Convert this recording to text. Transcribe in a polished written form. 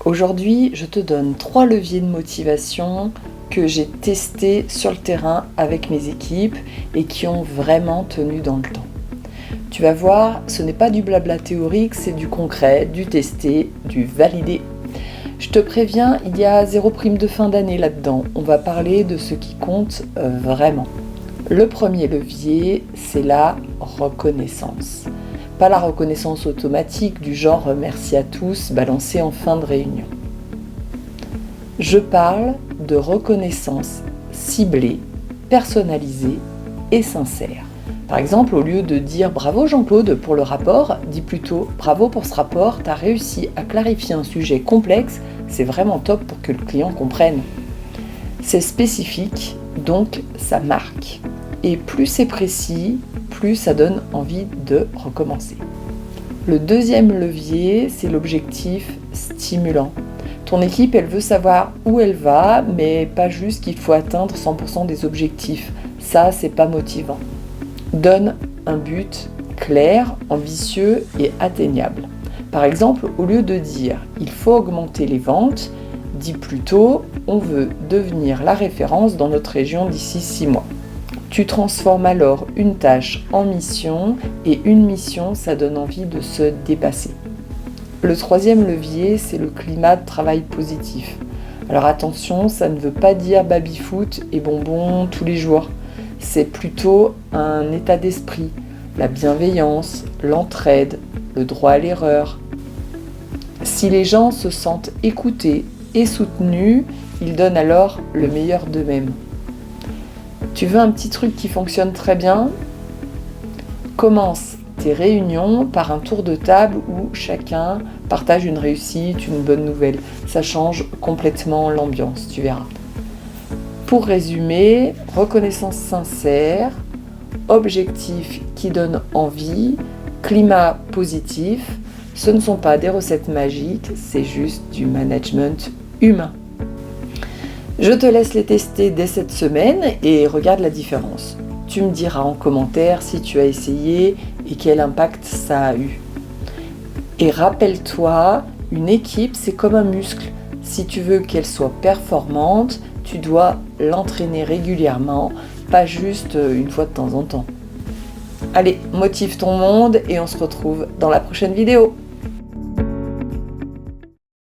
Aujourd'hui, je te donne 3 leviers de motivation que j'ai testés sur le terrain avec mes équipes et qui ont vraiment tenu dans le temps. Tu vas voir, ce n'est pas du blabla théorique, c'est du concret, du testé, du validé. Je te préviens, il y a 0 prime de fin d'année là-dedans. On va parler de ce qui compte vraiment. Le premier levier, c'est la reconnaissance. Pas la reconnaissance automatique du genre « merci à tous » balancée en fin de réunion. Je parle de reconnaissance ciblée, personnalisée et sincère. Par exemple, au lieu de dire « bravo Jean-Claude pour le rapport », dis plutôt « bravo pour ce rapport, tu as réussi à clarifier un sujet complexe, c'est vraiment top pour que le client comprenne ». C'est spécifique, donc ça marque. Et plus c'est précis, plus ça donne envie de recommencer. Le deuxième levier, c'est l'objectif stimulant. Ton équipe, elle veut savoir où elle va, mais pas juste qu'il faut atteindre 100% des objectifs. Ça, c'est pas motivant. Donne un but clair, ambitieux et atteignable. Par exemple, au lieu de dire « il faut augmenter les ventes », dis plutôt « on veut devenir la référence dans notre région d'ici 6 mois ». Tu transformes alors une tâche en mission et une mission, ça donne envie de se dépasser. Le troisième levier, c'est le climat de travail positif. Alors attention, ça ne veut pas dire baby-foot et bonbons tous les jours. C'est plutôt un état d'esprit, la bienveillance, l'entraide, le droit à l'erreur. Si les gens se sentent écoutés et soutenus, ils donnent alors le meilleur d'eux-mêmes. Tu veux un petit truc qui fonctionne très bien ? Commence tes réunions par un tour de table où chacun partage une réussite, une bonne nouvelle. Ça change complètement l'ambiance, tu verras. Pour résumer, reconnaissance sincère, objectif qui donne envie, climat positif, ce ne sont pas des recettes magiques, c'est juste du management humain. Je te laisse les tester dès cette semaine et regarde la différence. Tu me diras en commentaire si tu as essayé et quel impact ça a eu. Et rappelle-toi, une équipe, c'est comme un muscle. Si tu veux qu'elle soit performante, tu dois l'entraîner régulièrement, pas juste une fois de temps en temps. Allez, motive ton monde et on se retrouve dans la prochaine vidéo.